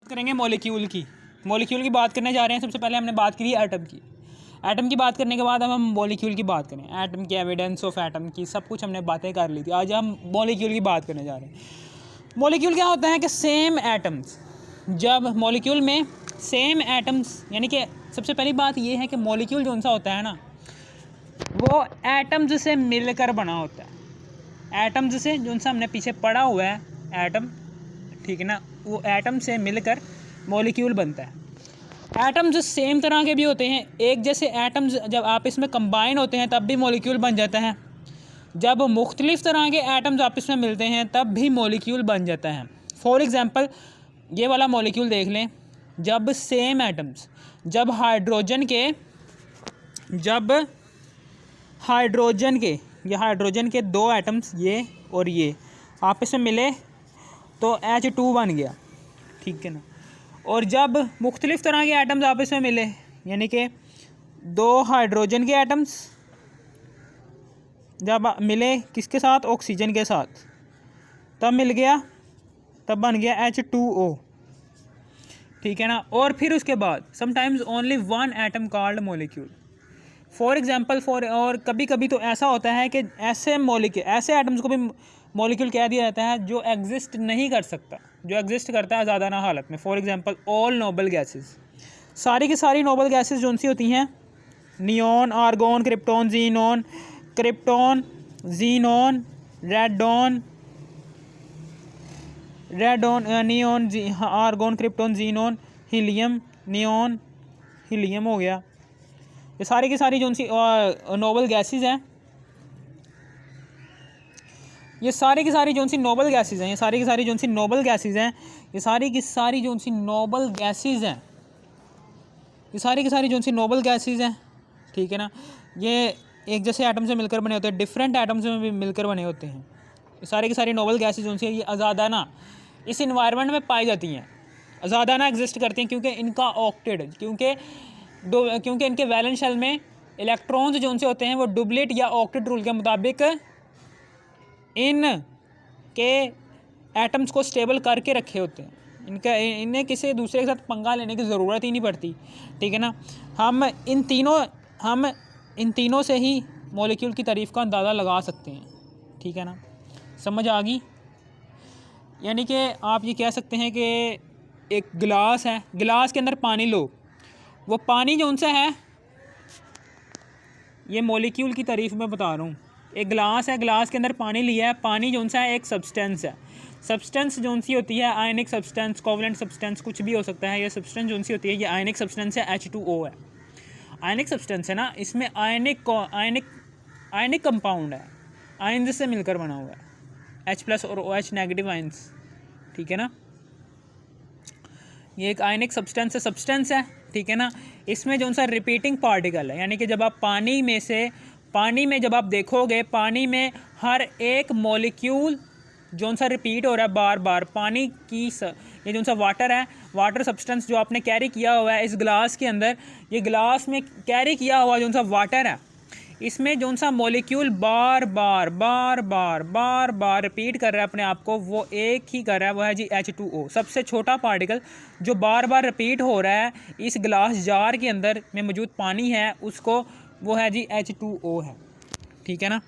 करेंगे मॉलिक्यूल की बात करने जा रहे हैं। सबसे पहले हमने बात की थी एटम की। एटम की बात करने के बाद अब हम मॉलिक्यूल की बात करें। एटम की एविडेंस ऑफ एटम की सब कुछ हमने बातें कर ली थी। आज हम मॉलिक्यूल की बात करने जा रहे हैं। मॉलिक्यूल क्या होता है कि सेम एटम्स, जब मॉलिक्यूल में सेम एटम्स, यानी कि सबसे पहली बात ये है कि मॉलिक्यूल जो सा होता है ना, वो एटम्स से मिलकर बना होता है। एटम्स से जो सा हमने पीछे पढ़ा हुआ है एटम, ठीक है ना, वो एटम से मिलकर मॉलिक्यूल बनता है। एटम्स सेम तरह के भी होते हैं, एक जैसे एटम्स जब आपस में कंबाइन होते हैं तब भी मॉलिक्यूल बन जाता है। जब मुख्तलिफ़ तरह के एटम्स आपस में मिलते हैं तब भी मॉलिक्यूल बन जाता है। फॉर एग्ज़ाम्पल ये वाला मॉलिक्यूल देख लें। जब सेम एटम्स, जब हाइड्रोजन के दो एटम्स ये और ये आपस में मिले तो H2 बन गया, ठीक है ना। और जब मुख्तलिफ़ तरह के एटम्स आपस में मिले, यानी कि दो हाइड्रोजन के एटम्स जब मिले किसके साथ, ऑक्सीजन के साथ, तब मिल गया, तब बन गया H2O, ठीक है ना। और फिर उसके बाद sometimes only one atom called molecule. For example और कभी कभी तो ऐसा होता है कि ऐसे एटम्स को भी मॉलिक्यूल कह दिया जाता है जो एग्जिस्ट नहीं कर सकता, जो एग्जिस्ट करता है आज़ादाना हालत में। For example all noble gases, सारी की सारी नोबल गैसेस जो सी होती हैं, neon, argon, krypton, xenon, neon, argon, krypton, xenon, helium, neon, helium हो गया। ये सारी की सारी जो सी नोबल गैसेस हैं, ये सारी की सारी जो सी नोबल गैसेस हैं, ये सारी की सारी जो सी नोबल गैसेस हैं, ये सारी की सारी जो सी नोबल गैसेस हैं, ये सारी की सारी जो सी नोबल गैसेस हैं, ठीक है ना। ये एक जैसे एटम से मिलकर बने होते हैं, डिफरेंट एटम्स में भी मिलकर बने होते हैं। ये सारी की सारी नोबल गैसेस जो सी ये आज़ादाना इस इन्वायरमेंट में पाई जाती हैं, आज़ादाना एग्जिस्ट करती हैं, क्योंकि इनका ऑक्टेड, क्योंकि इनके वैलेंस शेल में इलेक्ट्रॉन्स जो से होते हैं वो डुप्लेट या ऑक्टेट रूल के मुताबिक इन के एटम्स को स्टेबल करके रखे होते हैं। इन्हें किसी दूसरे के साथ पंगा लेने की ज़रूरत ही नहीं पड़ती, ठीक है ना। हम इन तीनों से ही मॉलिक्यूल की तारीफ़ का अंदाज़ा लगा सकते हैं, ठीक है ना। समझ आ गई। यानी कि आप ये कह सकते हैं कि एक गिलास है, गिलास के अंदर पानी लो, वो पानी जो उनसे है, ये मॉलिक्यूल की तारीफ़ में बता रहा हूँ। एक गिलास है, गिलास के अंदर पानी लिया है, पानी जो सा है एक सब्सटेंस है। सब्सटेंस जो सी होती है आयनिक सब्सटेंस, कोवलेंट सब्सटेंस, कुछ भी हो सकता है। ये सब्सटेंस जो सी होती है ये आयनिक सब्सटेंस है, H2O है। आयनिक सब्सटेंस है ना, इसमें आयनिक कंपाउंड है, आयन्स से मिलकर बना हुआ है, H+ और OH नेगेटिव आयन्स, ठीक है ना। ये एक आयनिक सब्सटेंस है, ठीक है ना। इसमें जो सा रिपीटिंग पार्टिकल है, यानी कि जब आप पानी में जब आप देखोगे, पानी में हर एक मॉलिक्यूल जो सा रिपीट हो रहा है बार बार। पानी की ये जो सा वाटर है, वाटर सब्सटेंस जो आपने कैरी किया हुआ है इस गिलास के अंदर, ये गिलास में कैरी किया हुआ जो सा वाटर है, इसमें जो सा मॉलिक्यूल बार बार रिपीट कर रहा है अपने आप को, वो एक ही कर रहा है, वो है जी H2O। सबसे छोटा पार्टिकल जो बार बार रिपीट हो रहा है इस गिलास जार के अंदर में मौजूद पानी है उसको, वो है जी H2O है, ठीक है ना।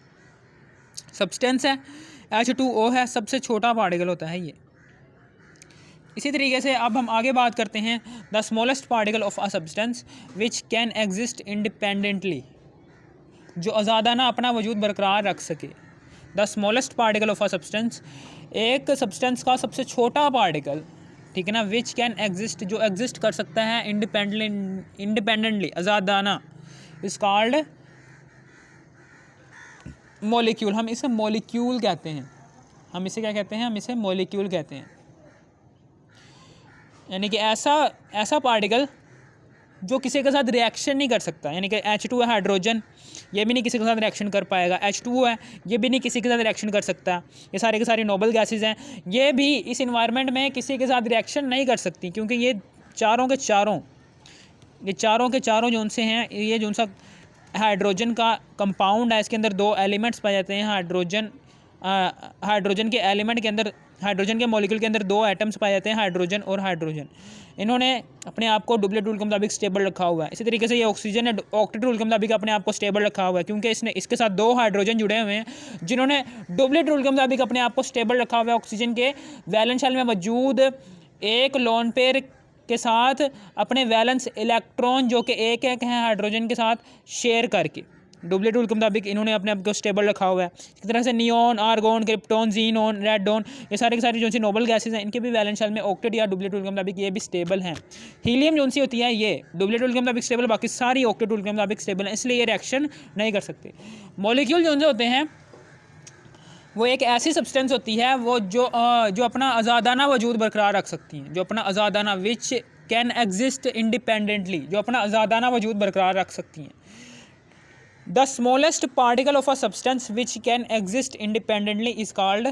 सब्सटेंस है, H2O है, सबसे छोटा पार्टिकल होता है ये। इसी तरीके से अब हम आगे बात करते हैं the smallest particle of a substance which can exist independently, जो आज़ादाना अपना वजूद बरकरार रख सके। The smallest particle of a substance, एक सब्सटेंस का सबसे छोटा पार्टिकल, ठीक है ना, विच कैन एग्जिस्ट, जो एग्जिस्ट कर सकता है इंडिपेंडेंटली, आज़ादाना, इज कॉल्ड मॉलिक्यूल। हम इसे मॉलिक्यूल कहते हैं। हम इसे क्या कहते हैं? हम इसे मॉलिक्यूल कहते हैं। यानी कि ऐसा पार्टिकल जो किसी के साथ रिएक्शन नहीं कर सकता, यानी कि H2 है हाइड्रोजन, ये भी नहीं किसी के साथ रिएक्शन कर पाएगा। H2O है, ये भी नहीं किसी के साथ रिएक्शन कर सकता। ये सारे के सारे नोबल गैसेस हैं, ये भी इस इन्वायरमेंट में किसी के साथ रिएक्शन नहीं कर सकती, क्योंकि ये चारों के चारों जो उनसे हैं, ये जो उनसा हाइड्रोजन का कंपाउंड है, इसके अंदर दो एलिमेंट्स पाए जाते हैं। हाइड्रोजन के एलिमेंट के अंदर हाइड्रोजन के मॉलिक्यूल के अंदर 2 एटम्स पाए जाते हैं, हाइड्रोजन और हाइड्रोजन। इन्होंने अपने आप को डुप्लेट रूल के मुताबिक स्टेबल रखा हुआ है। इसी तरीके से ये ऑक्सीजन है, ऑक्टेट रूल के मुताबिक अपने आप को स्टेबल रखा हुआ है, क्योंकि इसके साथ 2 हाइड्रोजन जुड़े हुए हैं जिन्होंने डुप्लेट रूल के मुताबिक अपने आप को स्टेबल रखा हुआ है। ऑक्सीजन के वैलेंस शेल में मौजूद एक लोन पेयर के साथ अपने वैलेंस इलेक्ट्रॉन जो कि एक हैं हाइड्रोजन के साथ शेयर करके डुप्लेट रूल के मुताबिक इन्होंने अपने आप को स्टेबल रखा हुआ है। इस तरह से neon, argon, krypton, xenon, radon, ये सारे के सारे जो सी नोबल गैसेज हैं इनके भी वैलेंस शेल में ऑक्टेट या डुप्लेट रूल के मुताबिक ये भी स्टेबल हैं। हीलियम जो सी होती है ये डुप्लेट रूल के मुताबिक स्टेबल, बाकी सारी ऑक्टेट रूल के मुताबिक स्टेबल है, इसलिए ये रिएक्शन नहीं कर सकते। मॉलिक्यूल जो होते हैं वो एक ऐसी सब्सटेंस होती है वो जो अपना आज़ादाना वजूद बरकरार रख सकती हैं, जो अपना आज़ादाना विच कैन एग्जिस्ट इंडिपेंडेंटली, जो अपना आज़ादाना वजूद बरकरार रख सकती हैं। The smallest particle of a substance which can exist independently is called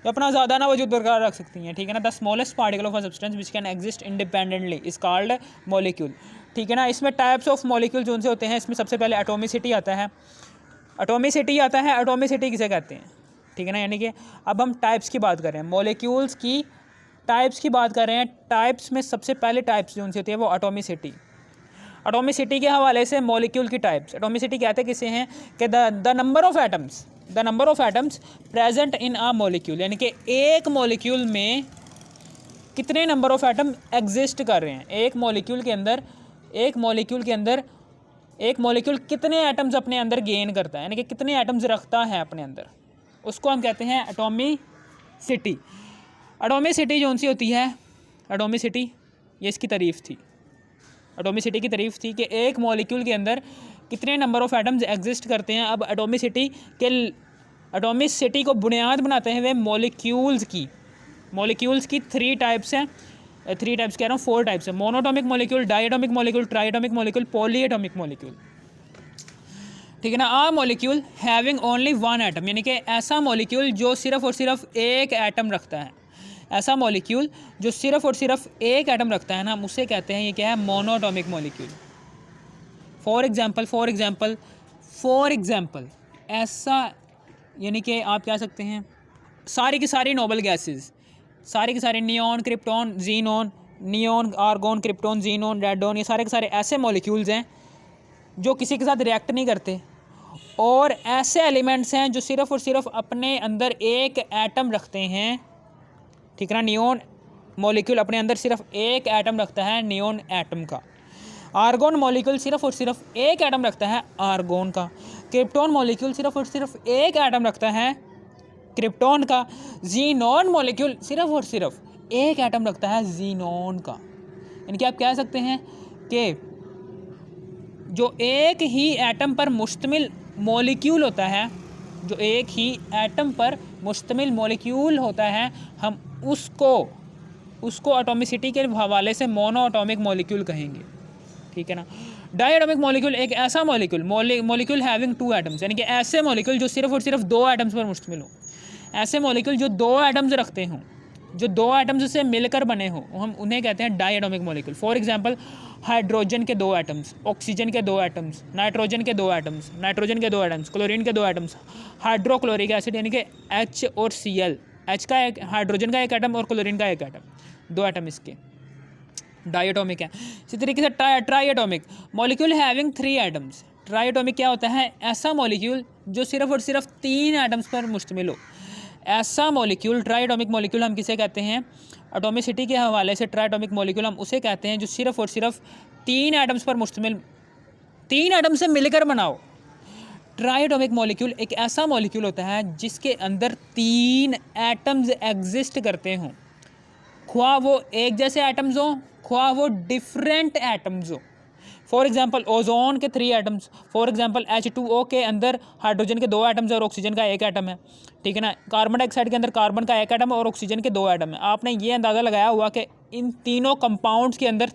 जो अपना आज़ादाना वजूद बरकरार रख सकती हैं, ठीक है ना। The smallest particle of a substance which can exist independently is called molecule, ठीक है ना। इसमें टाइप्स ऑफ मॉलिक्यूल जो उनसे होते हैं, इसमें सबसे पहले एटॉमिसिटी आता है। एटॉमिसिटी किसे कहते हैं, ठीक है ना। यानी कि अब हम टाइप्स की बात कर रहे हैं, मॉलिक्यूल्स की टाइप्स की बात कर रहे हैं। टाइप्स में सबसे पहले टाइप्स जो उनसे होती है वो एटॉमिसिटी। एटॉमिसिटी के हवाले से मॉलिक्यूल की टाइप्स, एटॉमिसिटी कहते हैं किसे हैं कि the number of atoms present in a molecule, यानी कि एक मॉलिक्यूल में कितने नंबर ऑफ एटम एग्जिस्ट कर रहे हैं। एक मॉलिक्यूल के अंदर एक मॉलिक्यूल कितने एटम्स अपने अंदर गेन करता है, यानी कि कितने एटम्स रखता है अपने अंदर, उसको हम कहते हैं एटॉमिसिटी। एटॉमिसिटी जो सी होती है, एटॉमिसिटी ये इसकी तारीफ़ थी, एटॉमिसिटी की तारीफ़ थी कि एक मॉलिक्यूल के अंदर कितने नंबर ऑफ एटम्स एग्जिस्ट करते हैं। अब एटॉमिसिटी को बुनियाद बनाते हैं वे मॉलिक्यूल्स की 3 टाइप्स हैं, 3 टाइप्स कह रहा हूँ, 4 टाइप्स है। Monoatomic molecule, diatomic molecule, triatomic molecule, polyatomic molecule, ठीक है ना। आ मॉलिक्यूल हैविंग ओनली 1 एटम, यानी कि ऐसा मॉलिक्यूल जो सिर्फ और सिर्फ एक एटम रखता है, ऐसा मॉलिक्यूल जो सिर्फ और सिर्फ एक एटम रखता है ना, हम उसे कहते हैं, ये क्या है, मोनोटॉमिक मॉलिक्यूल। फॉर एग्जांपल ऐसा, यानी कि आप कह सकते हैं सारी की सारी नोबल गैसेस, सारे के सारे neon, krypton, xenon, neon, argon, krypton, xenon, radon, ये सारे के सारे ऐसे मॉलिक्यूल्स हैं जो किसी के साथ रिएक्ट नहीं करते, और ऐसे एलिमेंट्स हैं जो सिर्फ और सिर्फ अपने अंदर एक एटम रखते हैं, ठीक है ना। नियॉन मॉलिक्यूल अपने अंदर सिर्फ एक एटम रखता है, नियॉन एटम का। आर्गोन मॉलिक्यूल सिर्फ और सिर्फ एक एटम रखता है, आर्गोन का। क्रिप्टॉन मॉलिक्यूल सिर्फ और सिर्फ एक एटम रखता है, क्रिप्टॉन का। जीनॉन मॉलिक्यूल सिर्फ और सिर्फ एक एटम रखता है, जीनॉन का। यानी कि आप कह सकते हैं कि जो एक ही एटम पर मुश्तमिल मॉलिक्यूल होता है, जो एक ही एटम पर मुश्तमिल मॉलिक्यूल होता है, हम उसको एटॉमिसिटी के हवाले से मोनोएटॉमिक मॉलिक्यूल कहेंगे, ठीक है ना। डायएटॉमिक मॉलिक्यूल एक ऐसा मॉलिक्यूल हैविंग 2 एटम्स, यानी कि ऐसे मॉलिक्यूल जो सिर्फ और सिर्फ 2 एटम्स पर मुश्तमिल हो, ऐसे मॉलिक्यूल जो 2 एटम्स रखते हों, जो 2 एटम्स से मिलकर बने हों, हम उन्हें कहते हैं डायएटॉमिक मॉलिक्यूल। फॉर एग्जांपल हाइड्रोजन के 2 एटम्स, ऑक्सीजन के 2 एटम्स, नाइट्रोजन के 2 एटम्स, क्लोरीन के 2 एटम्स, हाइड्रोक्लोरिक एसिड यानी कि H और Cl, H का एक, हाइड्रोजन का एक एटम और क्लोरीन का एक एटम, 2 एटम इसके डायएटॉमिक है। इसी तरीके से triatomic molecule having 3 atoms. Triatomic क्या होता है, ऐसा मॉलिक्यूल जो सिर्फ और सिर्फ 3 एटम्स पर मुश्तमिल हो, ऐसा मॉलिक्यूल ट्राइएटॉमिक मॉलिक्यूल हम किसे कहते हैं। एटॉमिसिटी के हवाले से ट्राइएटॉमिक मॉलिक्यूल हम उसे कहते हैं जो सिर्फ और सिर्फ 3 एटम्स पर मुश्तमिल, 3 एटम से मिलकर बनाओ। ट्राइएटॉमिक मॉलिक्यूल एक ऐसा मॉलिक्यूल होता है जिसके अंदर 3 एटम्स एग्जिस्ट करते हों, ख्वाह वो एक जैसे एटम्स हों, ख्वाह वो डिफरेंट एटम्स हो। फॉर एग्जांपल ओजोन के 3 एटम्स, फॉर एग्जांपल H2O के अंदर हाइड्रोजन के 2 एटम्स और ऑक्सीजन का 1 एटम है, ठीक है ना। कार्बन डाइऑक्साइड के अंदर कार्बन का 1 एटम और ऑक्सीजन के 2 एटम है। आपने ये अंदाज़ा लगाया हुआ कि इन तीनों कंपाउंड्स के अंदर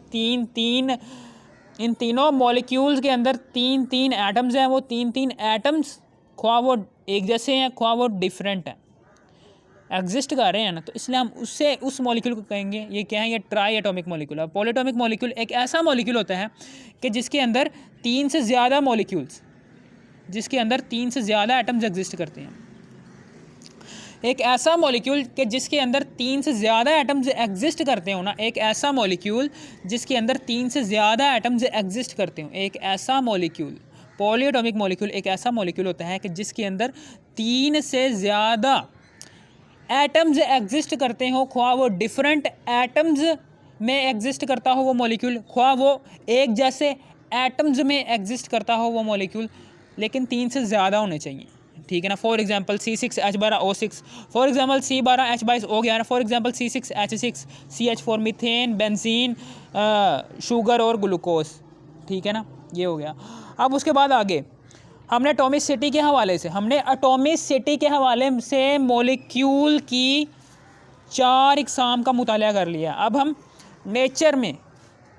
इन तीनों मॉलिक्यूल्स के अंदर 3 एटम्स हैं, वो 3 एटम्स ख्वाह वो एक जैसे हैं, ख्वाह वो डिफरेंट हैं, एग्जिस्ट कर रहे हैं ना, तो इसलिए हम उस मॉलिक्यूल को कहेंगे, ये क्या है, ये ट्राइएटॉमिक मॉलिक्यूल है। पॉलीएटॉमिक मॉलिक्यूल एक ऐसा मॉलिक्यूल होता है कि जिसके अंदर 3 से ज़्यादा मॉलिक्यूल्स जिसके अंदर 3 से ज़्यादा एटम्स एग्जिस्ट करते हैं। एक ऐसा मॉलिक्यूल कि जिसके अंदर 3 से ज़्यादा एटम्स एग्जिस्ट करते हो ना, एक ऐसा मॉलिक्यूल जिसके अंदर 3 से ज़्यादा एटम्स एग्जिस्ट करते हो, एक ऐसा मॉलिक्यूल, पॉलीएटॉमिक मॉलिक्यूल एक ऐसा मॉलिक्यूल होता है कि जिसके अंदर 3 से ज़्यादा एटम्स एग्जिस्ट करते हो, ख्वाह वो डिफरेंट एटम्स में एग्जिस्ट करता हो वो मॉलिक्यूल, ख्वाह वो एक जैसे एटम्स में एग्जिस्ट करता हो वो मॉलिक्यूल, लेकिन 3 से ज़्यादा होने चाहिए, ठीक है ना। For example C6H12O6, for example C12H22O11, for example C6H6 CH4 methane, benzene, sugar और ग्लूकोज, ठीक है ना, ये हो गया। अब उसके बाद आगे हमने एटॉमिसिटी के हवाले से मॉलिक्यूल की 4 इकसाम का मुताला कर लिया। अब हम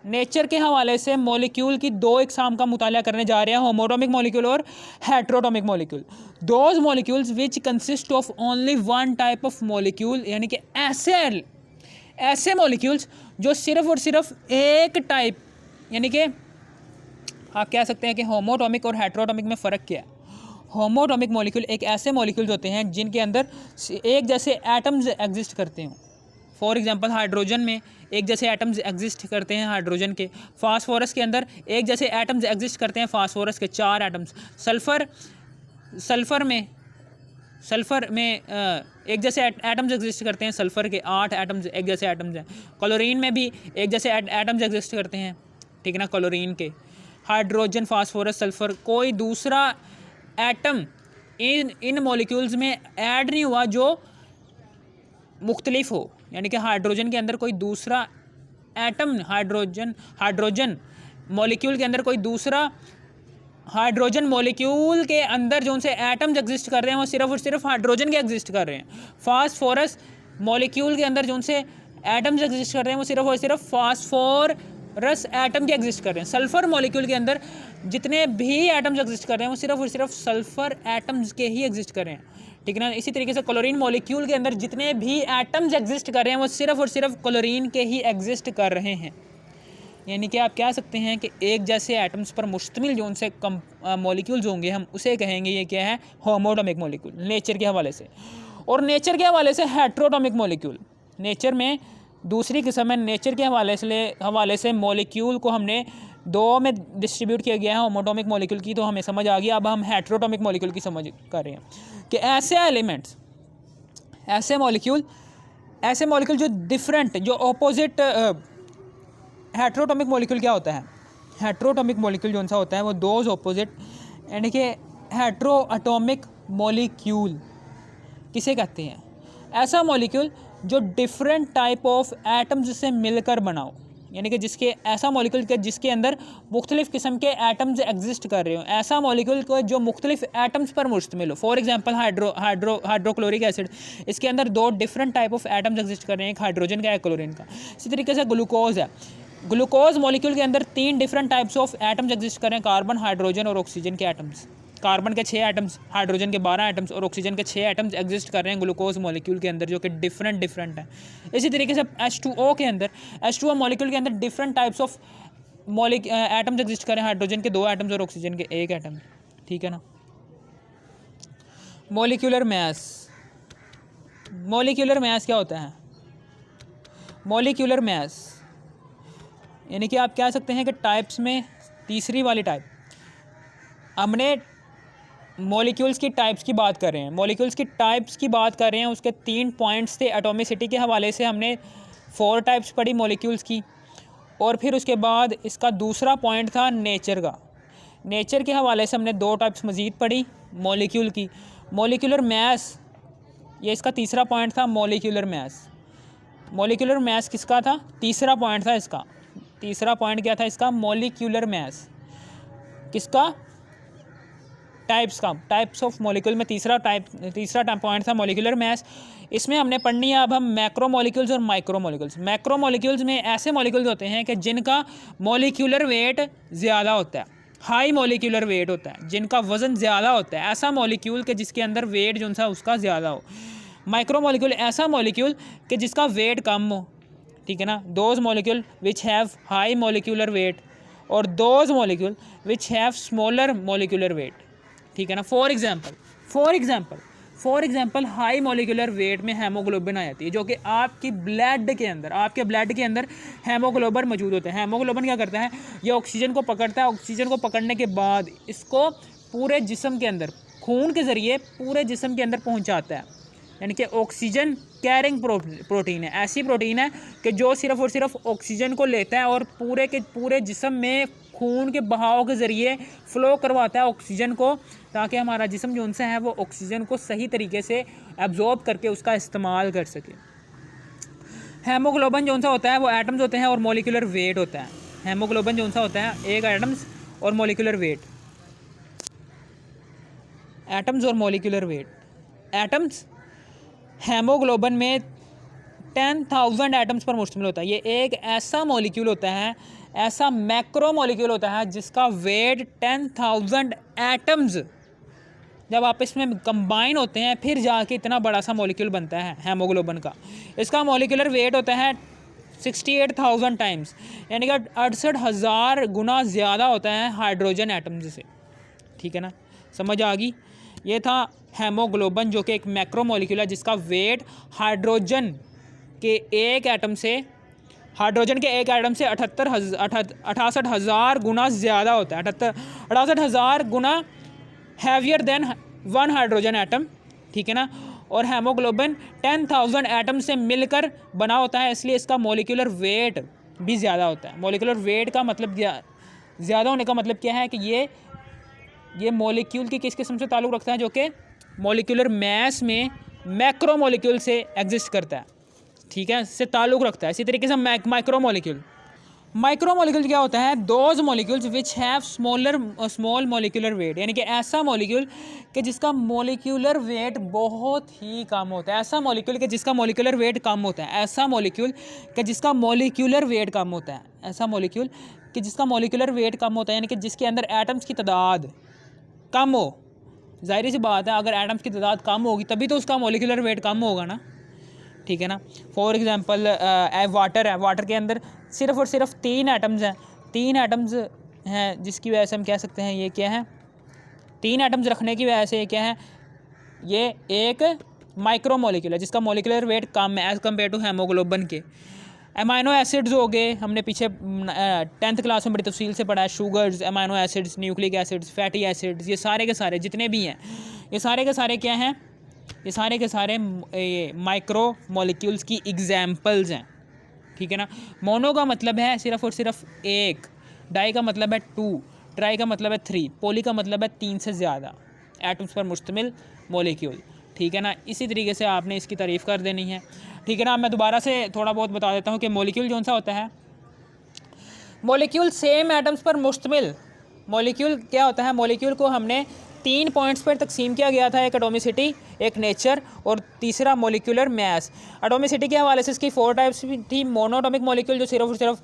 नेचर के हवाले से मॉलिक्यूल की 2 इकसाम का मुताला करने जा रहे हैं, होमोटॉमिक मॉलिक्यूल और heteroatomic molecule. Those molecules which consist of only one type of molecule, यानी कि ऐसे मॉलिक्यूल्स जो सिर्फ और सिर्फ एक टाइप, यानी कि आप कह सकते हैं कि होमोटॉमिक और हेट्रोटॉमिक में फ़र्क क्या है। होमोटॉमिक मॉलिक्यूल एक ऐसे मॉलिक्यूल्स होते हैं जिनके अंदर एक जैसे एटम्स एग्जिस्ट करते हों। फॉर एग्जांपल हाइड्रोजन में एक जैसे एटम्स एग्जिस्ट करते हैं हाइड्रोजन के। फास्फोरस के अंदर एक जैसे एटम्स एग्जिस्ट करते हैं फास्फोरस के 4 एटम्स। सल्फ़र में एक जैसे एटम्स एग्जिस्ट करते हैं, सल्फ़र के 8 एटम्स एक जैसे एटम्स हैं। क्लोरीन में भी एक जैसे एटम्स एग्जिस्ट करते हैं, ठीक है ना, क्लोरीन के। हाइड्रोजन, फास्फोरस, सल्फ़र, कोई दूसरा एटम इन मॉलिक्यूल्स में ऐड नहीं हुआ जो मुख्तलिफ हो, यानी कि हाइड्रोजन के अंदर कोई दूसरा एटम, हाइड्रोजन मॉलिक्यूल के अंदर कोई दूसरा हाइड्रोजन मॉलिक्यूल के अंदर जो उनसे एटम्स एग्जिस्ट कर रहे हैं वो सिर्फ और सिर्फ हाइड्रोजन के एग्जिस्ट कर रहे हैं। फास्फोरस मॉलिक्यूल के अंदर जो उनसे एटम्स एग्जिस्ट कर रहे हैं वो सिर्फ और सिर्फ फास्फोरस एटम के एग्जिस्ट कर रहे हैं। सल्फ़र मॉलिक्यूल के अंदर जितने भी एटम्स एग्जिस्ट कर रहे हैं वो सिर्फ और सिर्फ सल्फ़र एटम्स के ही एग्जिस्ट कर रहे हैं, ठीक है ना। इसी तरीके से क्लोरीन मॉलिक्यूल के अंदर जितने भी एटम्स एग्जिस्ट कर रहे हैं वो सिर्फ और सिर्फ क्लोरीन के ही एग्जिस्ट कर रहे हैं। यानी कि आप कह सकते हैं कि एक जैसे एटम्स पर मुश्तमिल जो उनसे कम मॉलिक्यूल्स होंगे हम उसे कहेंगे ये क्या है, होमोटॉमिक मॉलिक्यूल नेचर के हवाले से। और नेचर के हवाले से हेट्रोटॉमिक मॉलिक्यूल, नेचर में दूसरी किस्म है। नेचर के हवाले से मॉलिक्यूल को हमने 2 में डिस्ट्रीब्यूट किया गया है, होमोटॉमिक मॉलिक्यूल की तो हमें समझ आ गया। अब हम हेट्रोटॉमिक मॉलिक्यूल की समझ कर रहे हैं कि ऐसे एलिमेंट्स, ऐसे मॉलिक्यूल जो डिफरेंट, जो ऑपोजिट। हेट्रोटॉमिक मॉलिक्यूल क्या होता है? हेट्रोटॉमिक मॉलिक्यूल जो सा होता है वो दोज ऑपोजिट, यानी कि हेट्रो एटॉमिक मॉलिक्यूल किसे कहते हैं? ऐसा मॉलिक्यूल जो डिफरेंट टाइप ऑफ एटम्स से मिलकर बनाओ, यानी कि ऐसा मॉलिक्यूल के जिसके अंदर मुख्तलिफ़ किस्म के एटम्स एग्जिस्ट कर रहे हो, ऐसा मॉलिक्यूल को जो मुख्तलिफ़ एटम्स पर मुश्तमिल हो। फॉर एग्जांपल हाइड्रोक्लोरिक एसिड, इसके अंदर 2 different type of atoms exist कर रहे हैं, एक हाइड्रोजन का, एक क्लोरीन का। इसी तरीके से ग्लूकोज है, ग्लूकोज मॉलिक्यूल के अंदर 3 different types of atoms exist कर रहे हैं, कार्बन, हाइड्रोजन और ऑक्सीजन के एटम्स। कार्बन के 6 एटम्स, हाइड्रोजन के 12 एटम्स और ऑक्सीजन के 6 एटम्स एग्जिस्ट कर रहे हैं ग्लूकोज मॉलिक्यूल के अंदर, जो कि डिफरेंट हैं। इसी तरीके से H2O के अंदर, H2O मॉलिक्यूल के अंदर different types of atoms exist कर रहे हैं, हाइड्रोजन के 2 एटम्स और ऑक्सीजन के 1 एटम, ठीक है ना। मॉलिक्यूलर मास क्या होता है? मॉलिक्यूलर मास यानी कि आप कह सकते हैं कि टाइप्स में तीसरी वाली टाइप। हमने मॉलिक्यूल्स की टाइप्स की बात कर रहे हैं, मॉलिक्यूल्स की टाइप्स की बात कर रहे हैं। उसके 3 पॉइंट्स थे। एटॉमिसिटी के हवाले से हमने 4 टाइप्स पढ़ी मॉलिक्यूल्स की, और फिर उसके बाद इसका दूसरा पॉइंट था नेचर का। नेचर के हवाले से हमने 2 टाइप्स मज़ीद पढ़ी मॉलिक्यूल की। मॉलिक्यूलर मास, ये इसका तीसरा पॉइंट था। मॉलिक्यूलर मास किसका था? तीसरा पॉइंट था इसका। तीसरा पॉइंट क्या था इसका? मॉलिक्यूलर मास किसका? टाइप्स ऑफ मॉलिक्यूल में तीसरा पॉइंट था मॉलिक्यूलर मास। इसमें हमने पढ़नी है अब हम मैक्रो मॉलिक्यूल्स और माइक्रो मॉलिक्यूल्स। मैक्रो मॉलिक्यूल्स में ऐसे मॉलिक्यूल्स होते हैं कि जिनका मॉलिक्यूलर वेट ज़्यादा होता है, हाई मॉलिक्यूलर वेट होता है, जिनका वज़न ज़्यादा होता है। ऐसा मॉलिक्यूल के जिसके अंदर वेट जो सा उसका ज़्यादा हो। माइक्रो मॉलिक्यूल ऐसा मॉलिक्यूल कि जिसका वेट कम हो, ठीक है ना। Those molecule which have high molecular weight और those molecule which have smaller molecular weight, ठीक है ना। For example high molecular weight में हेमोग्लोबिन आ जाती है, जो कि आपके ब्लड के अंदर हेमोग्लोबिन मौजूद होता है। हेमोग्लोबिन क्या करता है, ये ऑक्सीजन को पकड़ता है, ऑक्सीजन को पकड़ने के बाद इसको पूरे जिस्म के अंदर खून के ज़रिए पूरे जिस्म के अंदर पहुंचाता है। यानी कि ऑक्सीजन कैरिंग प्रोटीन है, ऐसी प्रोटीन है कि जो सिर्फ और सिर्फ ऑक्सीजन को लेता है और पूरे के पूरे जिस्म में खून के बहाव के ज़रिए फ़्लो करवाता है ऑक्सीजन को, ताकि हमारा जिस्म जो उनसे है वो ऑक्सीजन को सही तरीके से एब्जॉर्ब करके उसका इस्तेमाल कर सके। हेमोग्लोबिन जो सा होता है वो एटम्स होते हैं और मॉलिक्यूलर वेट होता है। हेमोग्लोबिन जो सा होता है एक एटम्स और मॉलिक्यूलर वेट, एटम्स और मॉलिक्यूलर वेट। एटम्स हेमोग्लोबिन में 10,000 एटम्स पर मुश्तमिल होता है। ये एक ऐसा मॉलिक्यूल होता है, ऐसा मैक्रो मॉलिक्यूल होता है जिसका वेट 10,000 एटम्स जब आपस में कंबाइन होते हैं फिर जाके इतना बड़ा सा मॉलिक्यूल बनता है हेमोग्लोबिन का। इसका मॉलिक्यूलर वेट होता है 68,000 टाइम्स, यानी कि 68,000 गुना ज़्यादा होता है हाइड्रोजन एटम्स से। ठीक है ना, समझ आ गई। ये था हेमोग्लोबिन जो कि एक मैक्रो मॉलिक्यूल है जिसका वेट हाइड्रोजन के एक एटम से 68,000 गुना ज़्यादा होता है, 68,000 गुना heavier than one hydrogen atom. ठीक है ना, और हेमोग्लोबिन 10,000 एटम से मिलकर बना होता है, इसलिए इसका मॉलिक्यूलर वेट भी ज़्यादा होता है। मॉलिक्यूलर वेट का मतलब ज़्यादा होने का मतलब क्या है कि ये मॉलिक्यूल की किस किस्म से ताल्लुक़ रखता है, जो कि मॉलिक्यूलर मैस में मैक्रो मॉलिक्यूल से एग्जिस्ट करता है। ठीक है, इससे ताल्लुक़ रखता है। इसी तरीके से माइक्रो मॉलिक्यूल क्या होता है, those molecules which have small molecular weight, यानी कि ऐसा मॉलिक्यूल कि जिसका मॉलिक्यूलर वेट बहुत ही कम होता है। ऐसा मॉलिक्यूल कि जिसका मॉलिक्यूलर वेट कम होता है। ऐसा मॉलिक्यूल कि जिसका मॉलिक्यूलर वेट कम होता है। ऐसा मॉलिक्यूल कि जिसका मॉलिक्यूलर वेट कम होता है, यानी कि जिसके अंदर एटम्स की तादाद कम हो। जाहिर सी बात है, अगर एटम्स की तादाद कम होगी तभी तो उसका मॉलिक्यूलर वेट कम होगा ना। ठीक है ना। फॉर एग्जांपल वाटर है, वाटर के अंदर सिर्फ और सिर्फ 3 एटम्स हैं। 3 एटम्स हैं जिसकी वजह से हम कह सकते हैं ये क्या है, 3 एटम्स रखने की वजह से ये क्या है, ये एक माइक्रो मॉलिक्यूल है जिसका मॉलिक्यूलर वेट कम है एज़ कम्पेयर टू हेमोग्लोबिन के। अमाइनो एसिड्स हो गए, हमने पीछे 10th क्लास में बड़ी तफसील से पढ़ा है। Sugars, amino acids, nucleic acids, fatty acids, ये सारे के सारे जितने भी हैं, ये सारे के सारे क्या हैं, ये सारे के सारे माइक्रो मॉलिक्यूल्स की एग्जाम्पल्स हैं। ठीक है ना। मोनो का मतलब है सिर्फ और सिर्फ एक, डाई का मतलब है 2, ट्राई का मतलब है 3, पॉली का मतलब है 3 से ज़्यादा एटम्स पर मुश्तमिल मॉलिक्यूल। ठीक है ना, इसी तरीके से आपने इसकी तारीफ़ कर देनी है। ठीक है ना, मैं दोबारा से थोड़ा बहुत बता देता हूँ कि मॉलिक्यूल कौन सा होता है। मॉलिक्यूल सेम एटम्स पर मुश्तमिल मॉलिक्यूल क्या होता है, मॉलिक्यूल को हमने 3 पॉइंट्स पर तकसीम किया गया था, एक एटोमिसिटी, एक नेचर और तीसरा मॉलिक्यूलर मैस। एटोमिसिटी के हवाले से इसकी 4 टाइप्स थी। मोनोटॉमिक मॉलिक्यूल जो सिर्फ और सिर्फ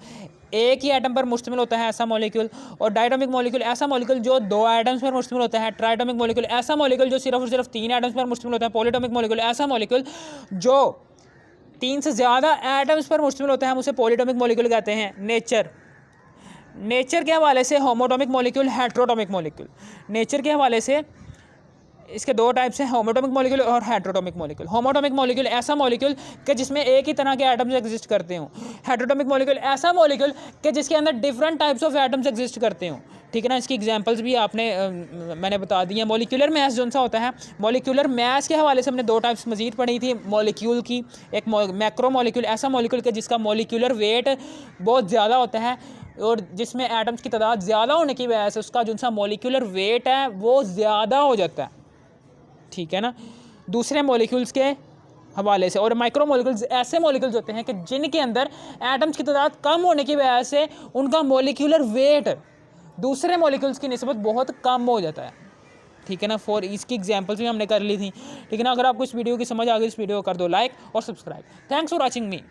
एक ही एटम पर मुश्तमिल होता है, ऐसा मॉलिक्यूल। और डायटोमिक मॉलिक्यूल ऐसा मॉलिक्यूल जो 2 एटम्स पर मुश्तमिल होता है। ट्राइटोमिक मॉलिक्यूल ऐसा मॉलिक्यूल जो सिर्फ और सिर्फ 3 एटम्स पर मुश्तमिल होता है। पॉलीटोमिक मॉलिक्यूल ऐसा मॉलिक्यूल जो 3 से ज़्यादा एटम्स पर मुश्तमिल होता है, हम उसे पॉलीटोमिक मॉलिक्यूल कहते हैं। नेचर के हवाले से होमोटोमिक मॉलिक्यूल, हेट्रोटोमिक मॉलिक्यूल। नेचर के हवाले से इसके 2 टाइप्स हैं, होमोटोमिक मॉलिक्यूल और हेट्रोटोमिक मॉलिक्यूल। होमोटोमिक मॉलिक्यूल ऐसा मॉलिक्यूल कि जिसमें एक ही तरह के एटम्स एग्जिस्ट करते हों। हेट्रोटोमिक मॉलिक्यूल ऐसा मॉलिक्यूल कि जिसके अंदर different types of atoms exist करते हों। ठीक है ना, इसकी एग्जांपल्स भी मैंने बता दी हैं। मॉलिक्यूलर मैस जो सा होता है, मॉलिक्यूलर मैस के हवाले से हमने 2 टाइप्स मजीद पढ़ी थी मॉलिक्यूल की। एक मैक्रो मॉलिक्यूल, ऐसा मॉलिक्यूल कि जिसका मॉलिक्यूलर वेट बहुत ज़्यादा होता है और जिसमें एटम्स की तादाद ज़्यादा होने की वजह से उसका जो सा मॉलिक्यूलर वेट है वो ज़्यादा हो जाता है। ठीक है ना, दूसरे मॉलिक्यूल्स के हवाले से। और माइक्रो मॉलिक्यूल्स ऐसे मॉलिक्यूल्स होते हैं कि जिनके अंदर एटम्स की तादाद कम होने की वजह से उनका मॉलिक्यूलर वेट दूसरे मॉलिक्यूल्स की निस्बत बहुत कम हो जाता है। ठीक है ना, फॉर इसकी एग्जांपल्स भी हमने कर ली थी। ठीक है ना, अगर आपको इस वीडियो की समझ आ गई, इस वीडियो को कर दो लाइक और subscribe. Thanks for watching me.